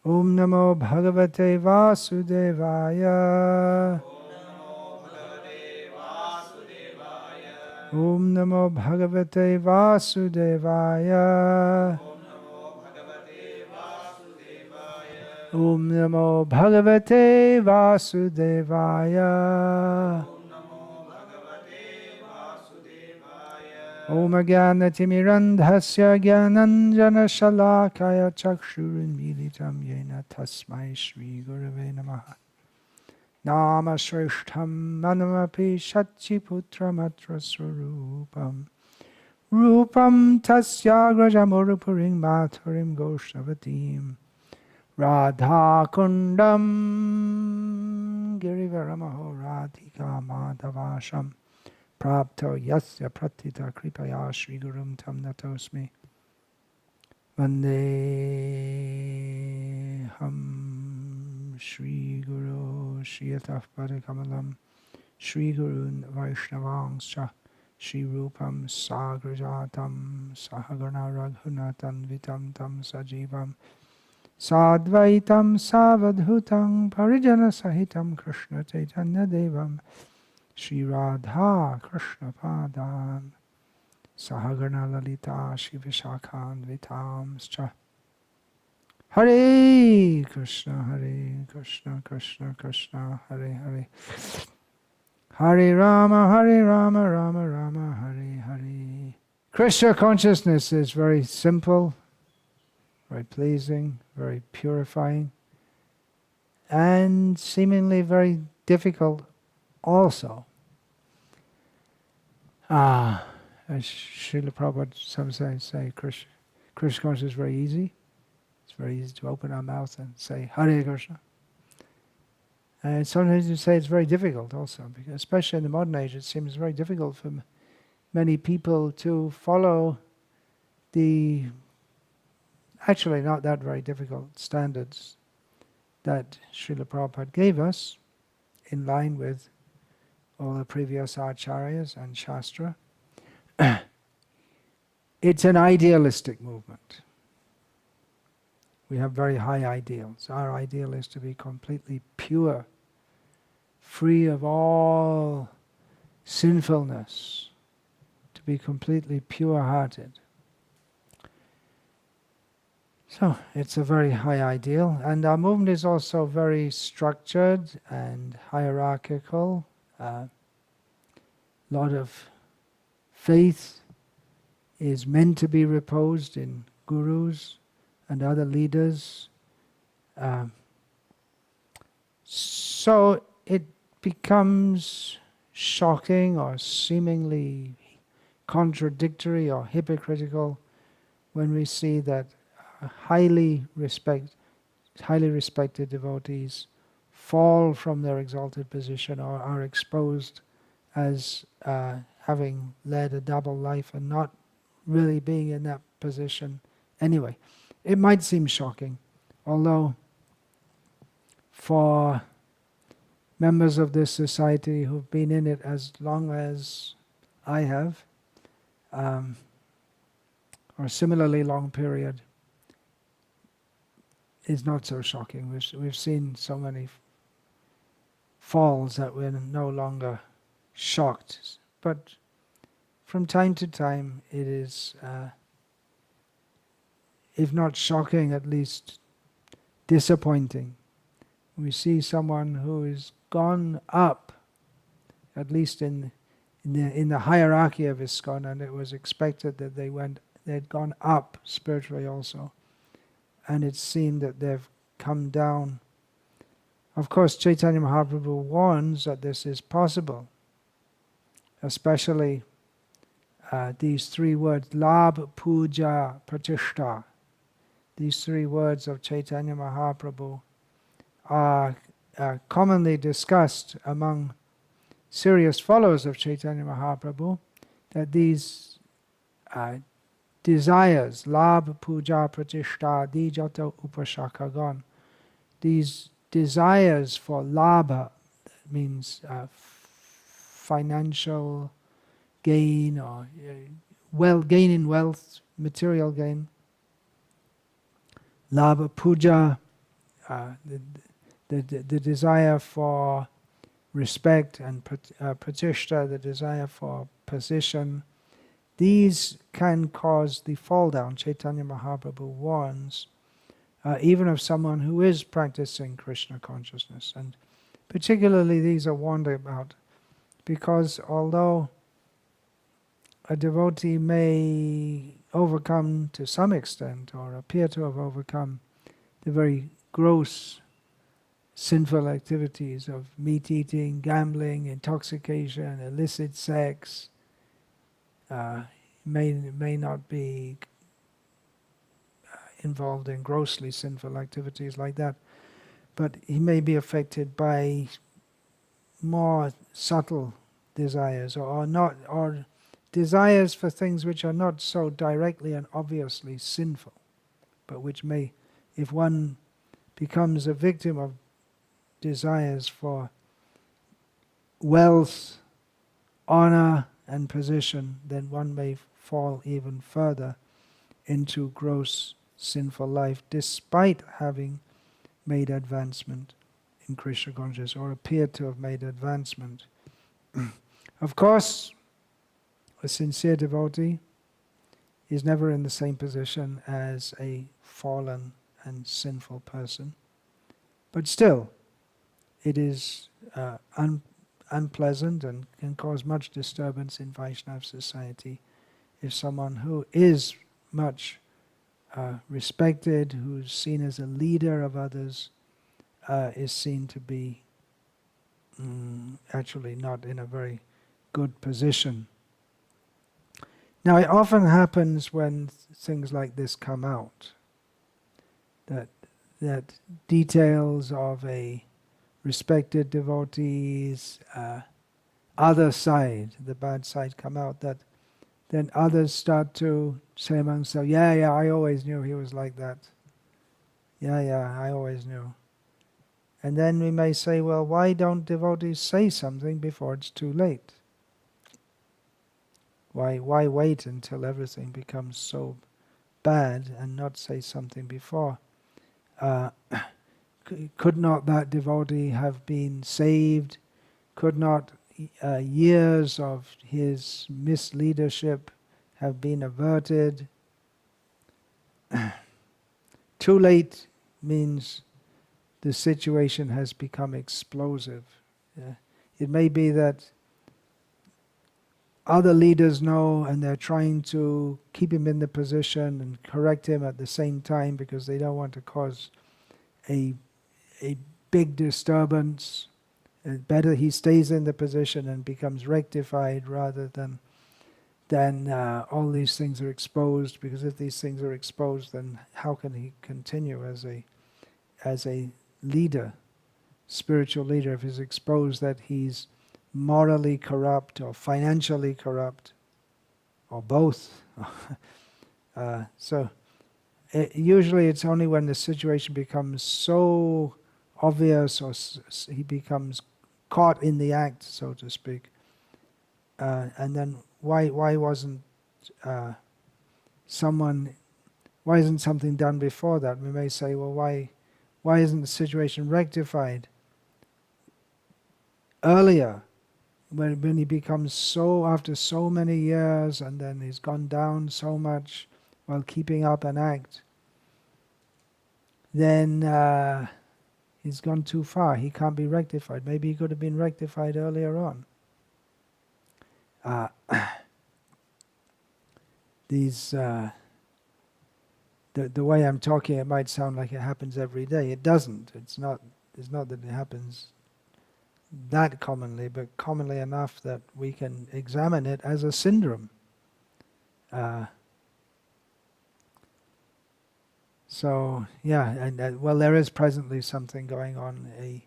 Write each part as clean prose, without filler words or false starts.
Om Namo Bhagavate Vasudevaya. Om Namo Bhagavate Vasudevaya. Om Namo Bhagavate Vasudevaya. Om Jnanatirmirandhasya Jnananjana Shalakaya Chakshurinmilitam Yena Tasmai Shri Gurave Namaha. Nama Shrishtham Manamapi Shachiputramatra Swarupam Rupam Tasya Grajamurupurim Mathurim Goshtavatim Radha Kundam Girivaramaho Radhika Madhavasham Prapto Yasya Pratita Kripaya Shri Gurum Tam Natosmi Vandeham Shri Guru Shri Yataf Padakamalam Shri Gurun Vaishnavangscha Shri Rupam Sagrajatam Sahagana Raghunatan Vitam Tam Sajivam Sadvaitam Savadhutam Parijana Sahitam Krishna Chaitanya Devam Shri Radha Krishna Padam Sahagana Lalita Shri Vishakhan Vitamscha Hare Krishna Krishna Krishna Hare Hare Hare Rama Rama Rama Hare Hare. Krishna consciousness is very simple, very pleasing, very purifying, and seemingly very difficult also. As Srila Prabhupada sometimes say, Krishna consciousness is very easy. It's very easy to open our mouth and say Hare Krishna. And sometimes you say it's very difficult also, because especially in the modern age it seems very difficult for many people to follow the actually not that very difficult standards that Srila Prabhupada gave us in line with all the previous acharyas and shastra. It's an idealistic movement. We have very high ideals. Our ideal is to be completely pure, free of all sinfulness, to be completely pure-hearted. So, it's a very high ideal, and our movement is also very structured and hierarchical. A lot of faith is meant to be reposed in gurus and other leaders. So it becomes shocking or seemingly contradictory or hypocritical when we see that highly respected devotees fall from their exalted position or are exposed as having led a double life and not really being in that position anyway. It might seem shocking, although for members of this society who've been in it as long as I have, or a similarly long period, is not so shocking. We've seen so many falls that we're no longer shocked. But from time to time it is, if not shocking, at least disappointing. We see someone who is gone up, at least in the hierarchy of ISKCON, and it was expected that they'd gone up spiritually also, and it's seen that they've come down. Of course, Chaitanya Mahaprabhu warns that this is possible, especially these three words, Labh, Puja, Pratishta. These three words of Chaitanya Mahaprabhu are commonly discussed among serious followers of Chaitanya Mahaprabhu, that these desires, Labh, Puja, Pratishta, Dijato, Upashakagan, these desires for labha, that means financial gain or gain in wealth, material gain, labha, puja, the desire for respect and pratishtha, the desire for position, these can cause the fall down. Chaitanya Mahaprabhu warns even of someone who is practicing Krishna consciousness. And particularly these are warned about because although a devotee may overcome to some extent or appear to have overcome the very gross sinful activities of meat eating, gambling, intoxication, illicit sex, may not be involved in grossly sinful activities like that, but he may be affected by more subtle desires or desires for things which are not so directly and obviously sinful, but which may, if one becomes a victim of desires for wealth, honor and position, then one may fall even further into gross sinful life despite having made advancement in Krishna consciousness or appeared to have made advancement. Of course, a sincere devotee is never in the same position as a fallen and sinful person, but still it is unpleasant and can cause much disturbance in Vaishnava society if someone who is much respected, who's seen as a leader of others, is seen to be actually not in a very good position. Now it often happens when things like this come out, that details of a respected devotee's other side, the bad side, come out, that then others start to say among themselves, yeah, I always knew he was like that. Yeah, I always knew. And then we may say, well, why don't devotees say something before it's too late? Why wait until everything becomes so bad and not say something before? Could not that devotee have been saved? Could not years of his misleadership have been averted? Too late means the situation has become explosive. It may be that other leaders know and they're trying to keep him in the position and correct him at the same time because they don't want to cause a big disturbance. Better he stays in the position and becomes rectified rather than all these things are exposed, because if these things are exposed, then how can he continue as a leader, spiritual leader, if he's exposed that he's morally corrupt or financially corrupt or both? Usually it's only when the situation becomes so obvious or he becomes caught in the act, so to speak, and then why wasn't something done before that? We may say, well, why isn't the situation rectified earlier, when he becomes so, after so many years, and then he's gone down so much while keeping up an act, then he's gone too far. He can't be rectified. Maybe he could have been rectified earlier on. The way I'm talking, it might sound like it happens every day. It doesn't. It's not that it happens that commonly, but commonly enough that we can examine it as a syndrome. So yeah, and well, there is presently something going on, a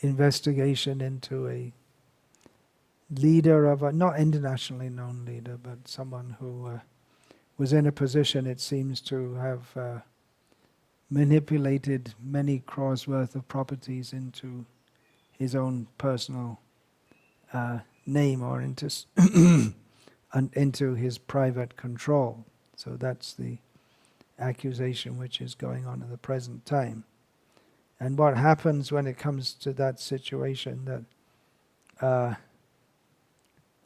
investigation into a leader of a not internationally known leader, but someone who was in a position, it seems, to have manipulated many crores worth of properties into his own personal name or into his private control. So that's accusation which is going on in the present time. And what happens when it comes to that situation, that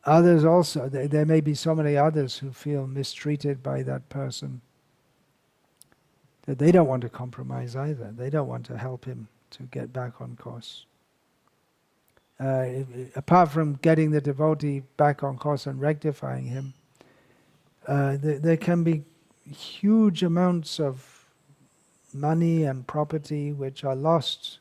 others also, there may be so many others who feel mistreated by that person that they don't want to compromise either. They don't want to help him to get back on course. Apart from getting the devotee back on course and rectifying him, there can be huge amounts of money and property which are lost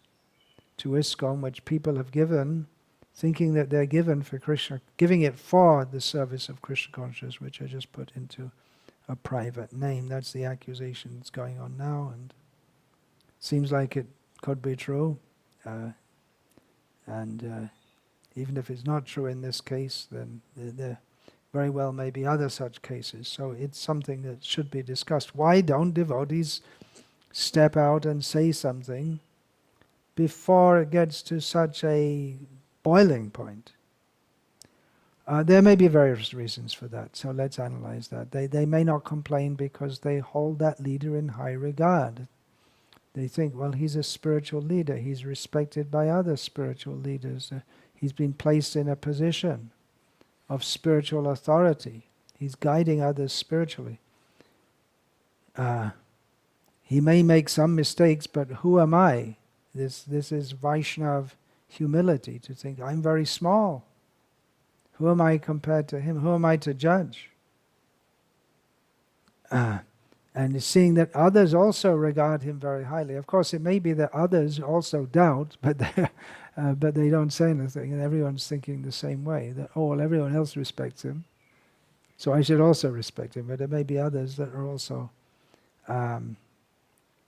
to ISKCON, which people have given, thinking that they're given for Krishna, giving it for the service of Krishna consciousness, which are just put into a private name. That's the accusation that's going on now, and seems like it could be true. And even if it's not true in this case, then there very well may be other such cases. So it's something that should be discussed. Why don't devotees step out and say something before it gets to such a boiling point? There may be various reasons for that, so let's analyze that. They may not complain because they hold that leader in high regard. They think, well, he's a spiritual leader, he's respected by other spiritual leaders, he's been placed in a position of spiritual authority, he's guiding others spiritually. He may make some mistakes, but who am I? This is Vaishnava humility, to think, I'm very small. Who am I compared to him? Who am I to judge? And seeing that others also regard him very highly. Of course, it may be that others also doubt, but they don't say anything, and everyone's thinking the same way, that, oh, well, everyone else respects him, so I should also respect him. But there may be others that are also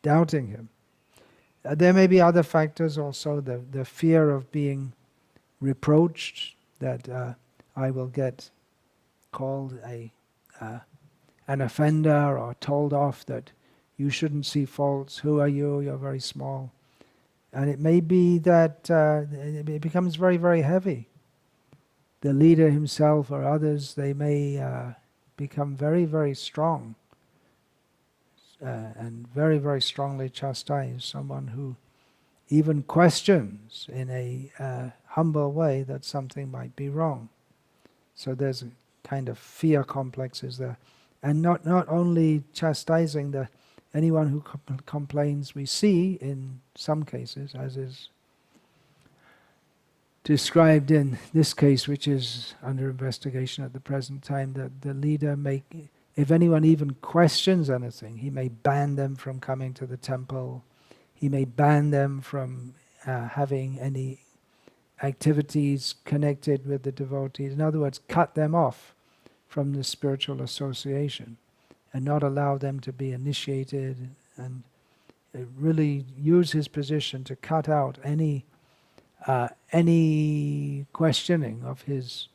doubting him. There may be other factors also, the fear of being reproached, that I will get called an offender or told off that you shouldn't see faults, who are you, you're very small. And it may be that it becomes very, very heavy. The leader himself or others, they may become very, very strong and very, very strongly chastise someone who even questions in a humble way that something might be wrong. So there's a kind of fear complexes there. And not only chastising anyone who complains, we see in some cases, as is described in this case, which is under investigation at the present time, that the leader may, if anyone even questions anything, he may ban them from coming to the temple, he may ban them from having any activities connected with the devotees. In other words, cut them off from the spiritual association and not allow them to be initiated, and really use his position to cut out any questioning of his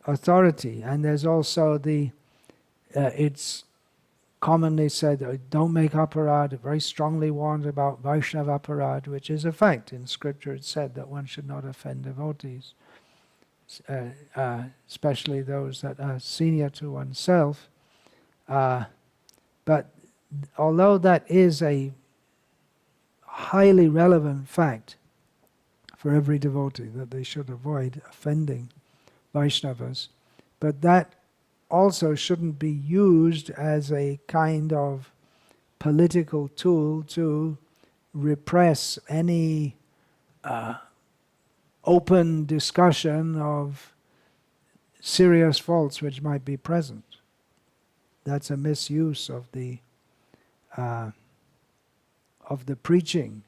authority. And there's also it's commonly said, don't make aparad, very strongly warned about Vaishnava aparad, which is a fact. In scripture it's said that one should not offend devotees, especially those that are senior to oneself. But although that is a highly relevant fact for every devotee, that they should avoid offending Vaishnavas, but that also shouldn't be used as a kind of political tool to repress any open discussion of serious faults which might be present. That's a misuse of the preaching,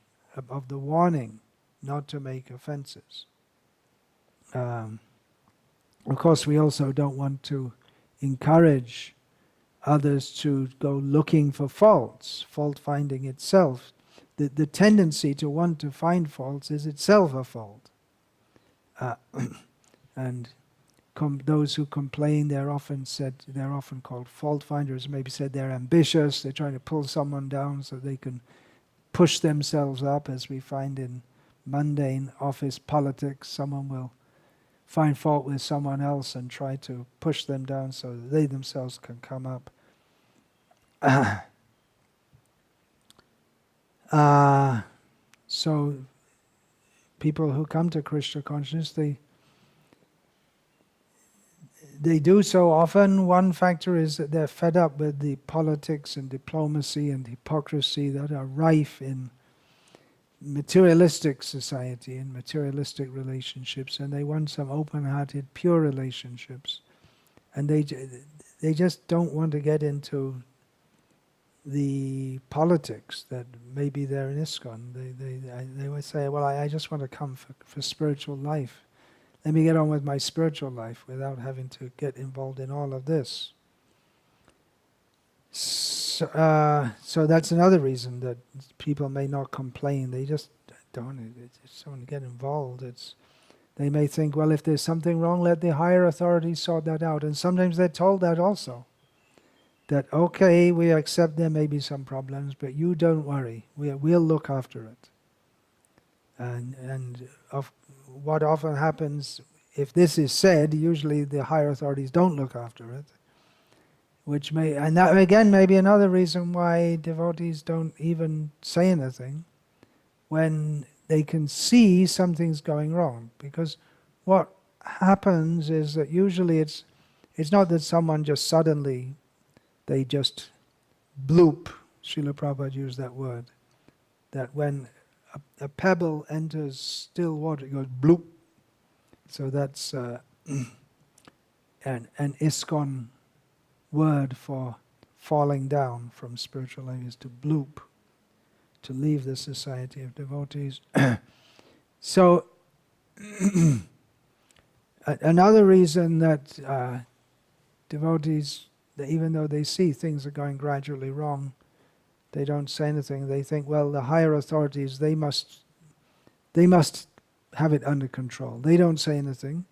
of the warning not to make offenses. Of course, we also don't want to encourage others to go looking for faults, fault finding itself. The tendency to want to find faults is itself a fault. And those who complain, they're often called fault finders. Maybe said they're ambitious, they're trying to pull someone down so they can push themselves up, as we find in mundane office politics. Someone will find fault with someone else and try to push them down so that they themselves can come up. So people who come to Krishna consciousness, they do so often. One factor is that they're fed up with the politics and diplomacy and hypocrisy that are rife in materialistic society and materialistic relationships, and they want some open-hearted, pure relationships. And they just don't want to get into the politics that maybe they're in ISKCON. They would say, well, I just want to come for spiritual life. Let me get on with my spiritual life without having to get involved in all of this. So that's another reason that people may not complain. They just don't want to get involved. They may think, well, if there's something wrong, let the higher authorities sort that out. And sometimes they're told that also. That, okay, we accept there may be some problems, but you don't worry. We'll look after it. And what often happens, if this is said, usually the higher authorities don't look after it. And that again may be another reason why devotees don't even say anything when they can see something's going wrong. Because what happens is that usually it's not that someone just suddenly, they just bloop. Srila Prabhupada used that word. That when a pebble enters still water, it goes bloop. So that's an ISKCON word for falling down from spiritual life is to bloop, to leave the society of devotees. So another reason that devotees, even though they see things are going gradually wrong, they don't say anything. They think, well, the higher authorities, they must have it under control. They don't say anything.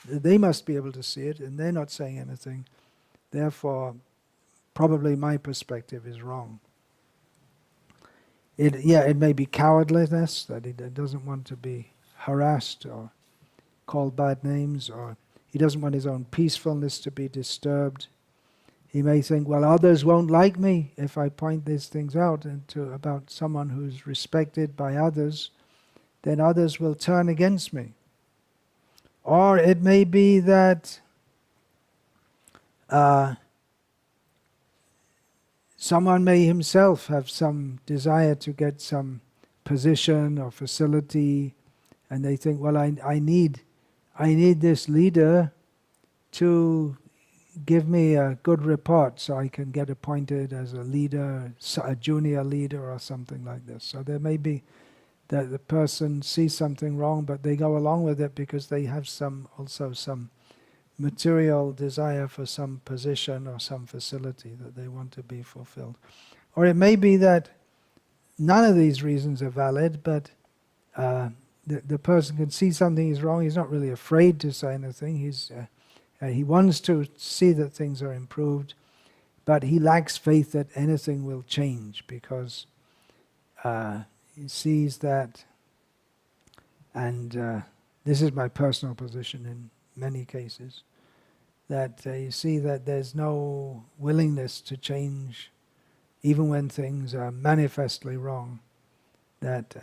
They must be able to see it, and they're not saying anything. Therefore, probably my perspective is wrong. It may be cowardliness, that he doesn't want to be harassed or called bad names, or he doesn't want his own peacefulness to be disturbed. He may think, well, others won't like me if I point these things out about someone who's respected by others, then others will turn against me. Or it may be that someone may himself have some desire to get some position or facility, and they think, well, I need this leader to give me a good report so I can get appointed as a leader, a junior leader or something like this. So there may be that the person sees something wrong, but they go along with it because they have also some material desire for some position or some facility that they want to be fulfilled. Or it may be that none of these reasons are valid, but the person can see something is wrong. He's not really afraid to say anything. He wants to see that things are improved, but he lacks faith that anything will change because he sees that, and this is my personal position in many cases, that you see that there's no willingness to change even when things are manifestly wrong, that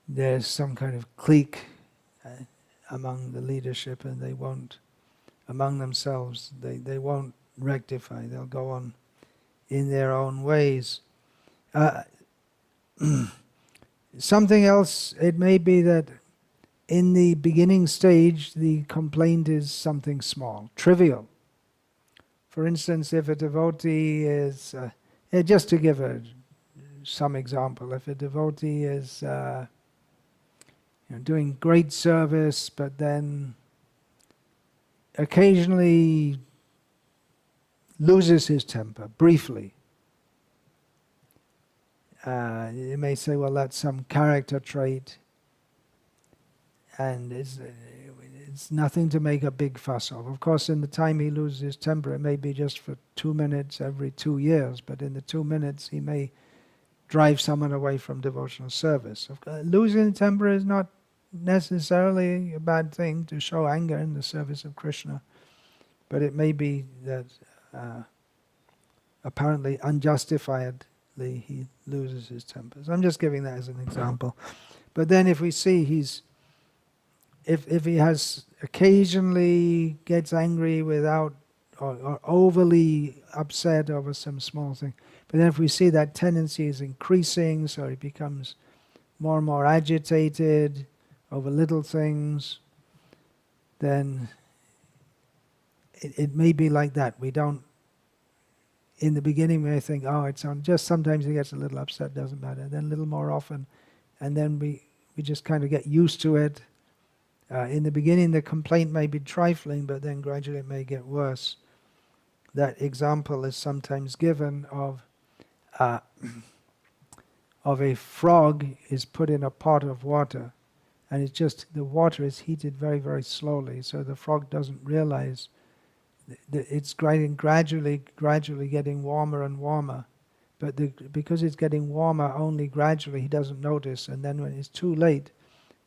there's some kind of clique among the leadership, and they won't, among themselves, they won't rectify. They'll go on in their own ways. Something else, it may be that in the beginning stage, the complaint is something small, trivial. For instance, if a devotee is, just to give some example, if a devotee is doing great service, but then occasionally loses his temper, briefly. You may say, well, that's some character trait, and it's nothing to make a big fuss of. Of course, in the time he loses his temper, it may be just for 2 minutes every 2 years, but in the 2 minutes he may drive someone away from devotional service. Losing temper is not necessarily a bad thing to show anger in the service of Krishna, but it may be that apparently unjustifiedly he loses his temper. So I'm just giving that as an example. But then if we see if he has occasionally gets angry without or overly upset over some small thing, but then if we see that tendency is increasing, so he becomes more and more agitated over little things, then it may be like that. We don't, in the beginning we may think, oh, it's on, just sometimes he gets a little upset, doesn't matter. Then a little more often, and then we just kind of get used to it. In the beginning the complaint may be trifling, but then gradually it may get worse. That example is sometimes given of a frog is put in a pot of water, and it's just the water is heated very, very slowly, so the frog doesn't realize that it's gradually getting warmer and warmer. But because it's getting warmer only gradually, he doesn't notice, and then when it's too late,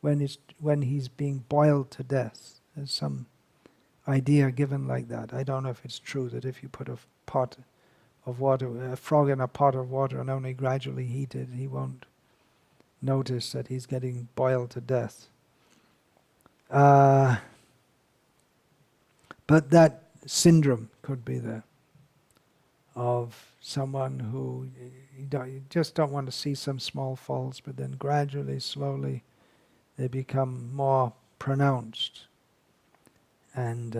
when he's being boiled to death. There's some idea given like that. I don't know if it's true that if you put a frog in a pot of water and only gradually heat it, he won't notice that he's getting boiled to death. But that syndrome could be there of someone who you just don't want to see some small faults, but then gradually, slowly, they become more pronounced, and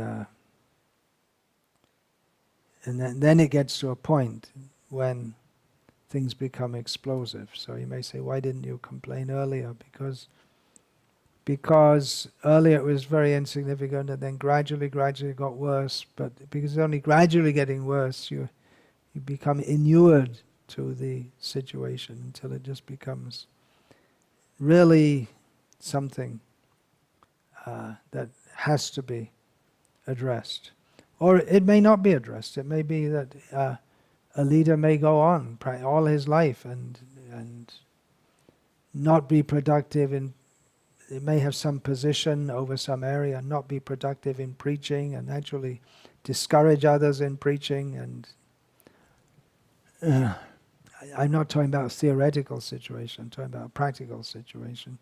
then it gets to a point when things become explosive. So you may say, why didn't you complain earlier? Because earlier it was very insignificant, and then gradually it got worse. But because it's only gradually getting worse, you become inured to the situation until it just becomes really something that has to be addressed. Or it may not be addressed. It may be that a leader may go on all his life and not be productive in. It may have some position over some area and not be productive in preaching, and actually discourage others in preaching. And I'm not talking about a theoretical situation, I'm talking about a practical situation.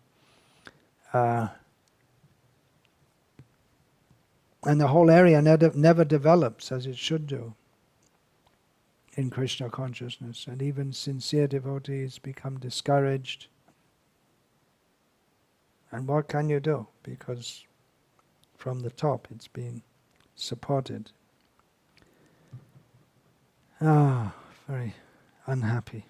And the whole area never develops as it should do in Krishna consciousness, and even sincere devotees become discouraged. And what can you do? Because from the top it's being supported. Very unhappy.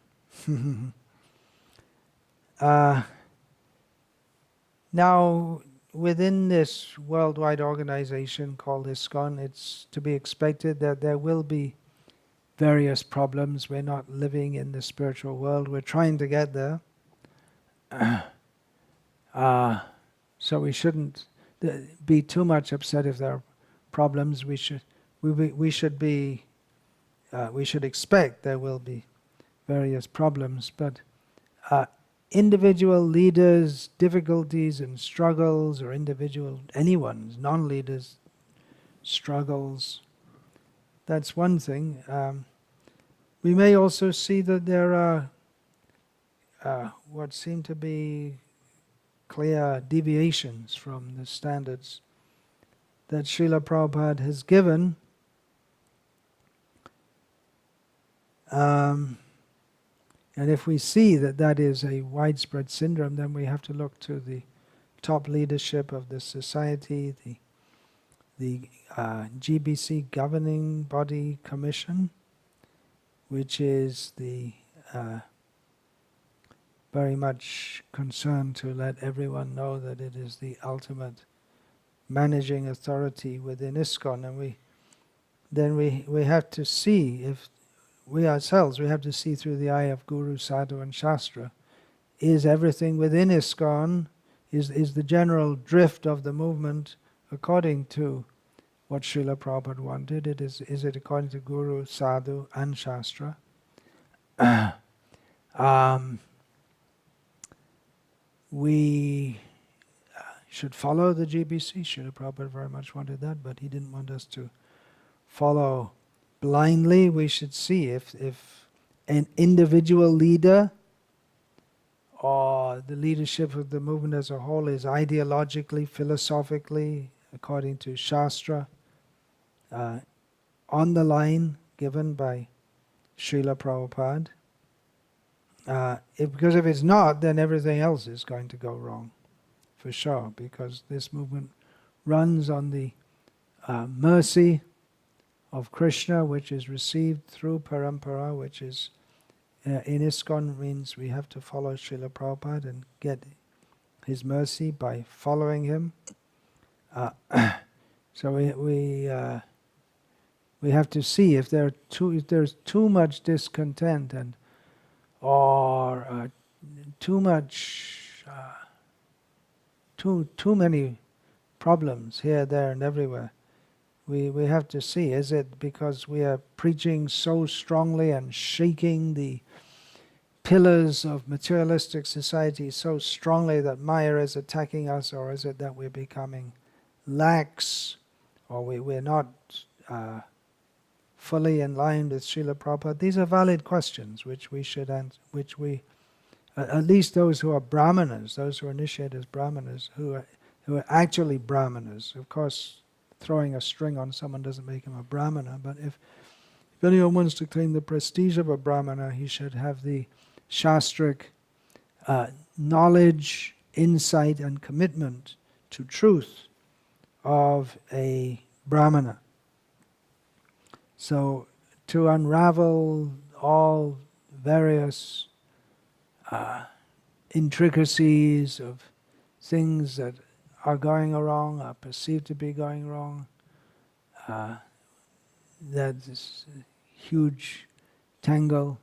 Now, within this worldwide organization called ISKCON, it's to be expected that there will be various problems. We're not living in the spiritual world. We're trying to get there. So we shouldn't be too much upset if there are problems. We should expect there will be various problems, but individual leaders' difficulties and struggles, or anyone's non-leaders' struggles, that's one thing. We may also see that there are what seem to be clear deviations from the standards that Srila Prabhupada has given. And if we see that that is a widespread syndrome, then we have to look to the top leadership of the society, the GBC Governing Body Commission, which is the very much concerned to let everyone know that it is the ultimate managing authority within ISKCON. And we have to see, if we ourselves, we have to see through the eye of Guru, Sadhu and Shastra. Is everything within ISKCON, is the general drift of the movement according to what Srila Prabhupada wanted? Is it according to Guru, Sadhu and Shastra? We should follow the GBC. Srila Prabhupada very much wanted that, but he didn't want us to follow blindly. We should see if an individual leader or the leadership of the movement as a whole is ideologically, philosophically, according to Shastra, on the line given by Srila Prabhupada. Because if it's not, then everything else is going to go wrong, for sure, because this movement runs on the mercy of Krishna, which is received through parampara, which is in ISKCON means we have to follow Srila Prabhupada and get his mercy by following him. So we have to see if there's too much discontent or too many problems here, there, and everywhere. We have to see, is it because we are preaching so strongly and shaking the pillars of materialistic society so strongly that Maya is attacking us, or is it that we're becoming lax, or we're not fully in line with Srila Prabhupada? These are valid questions which we should answer, which we, at least those who are Brahmanas, those who are initiated as Brahmanas, who are actually Brahmanas. Of course, throwing a string on someone doesn't make him a Brahmana, but if anyone wants to claim the prestige of a Brahmana, he should have the Shastric knowledge, insight, and commitment to truth of a Brahmana. So, to unravel all various intricacies of things that are going wrong, are perceived to be going wrong, that's a huge tangle.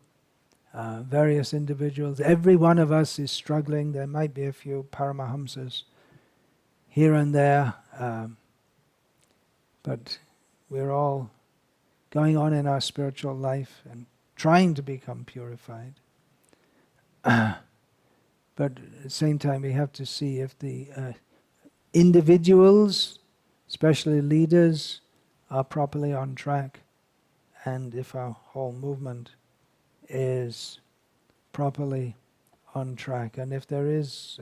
Various individuals, every one of us is struggling. There might be a few Paramahamsas here and there, but we're all going on in our spiritual life and trying to become purified. But at the same time, we have to see if the individuals, especially leaders, are properly on track, and if our whole movement is properly on track. And if there is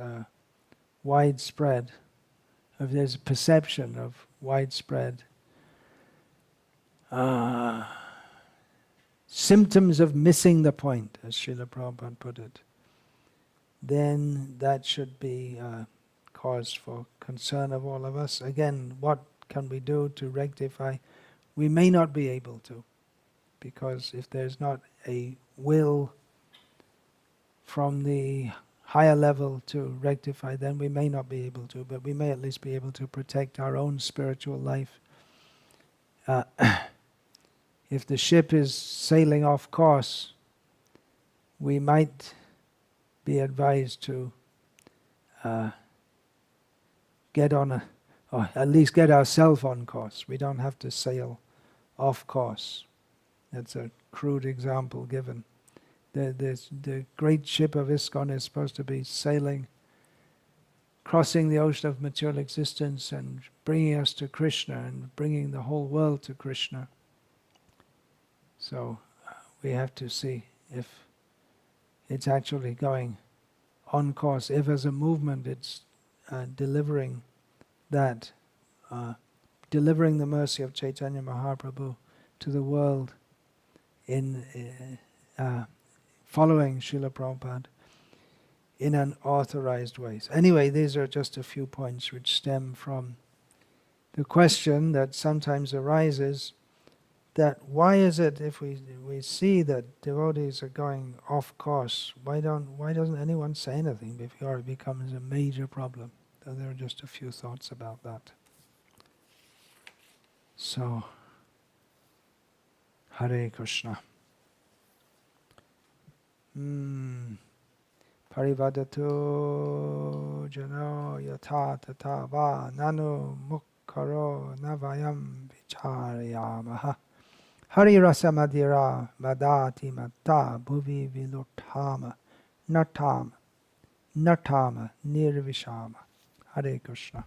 widespread, if there's a perception of widespread symptoms of missing the point, as Srila Prabhupada put it, then that should be cause for concern of all of us. Again, what can we do to rectify? We may not be able to, because if there's not a will from the higher level to rectify, then we may not be able to, but we may at least be able to protect our own spiritual life. If the ship is sailing off course, we might be advised to get on or at least get ourselves on course. We don't have to sail off course. That's a crude example given. The great ship of ISKCON is supposed to be sailing, crossing the ocean of material existence and bringing us to Krishna and bringing the whole world to Krishna. So we have to see if it's actually going on course, if as a movement it's delivering that, delivering the mercy of Chaitanya Mahaprabhu to the world in following Srila Prabhupada in an authorized way. So anyway, these are just a few points which stem from the question that sometimes arises, that why is it if we see that devotees are going off course, why doesn't anyone say anything before it becomes a major problem? So there are just a few thoughts about that. So, Hare Krishna. Parivadato jano yatha tata va nanu mukkaro navayam vicharayamaha. Hari rasa madira madati matta bhuvi viluttama natama nirvishama. Hare Krishna.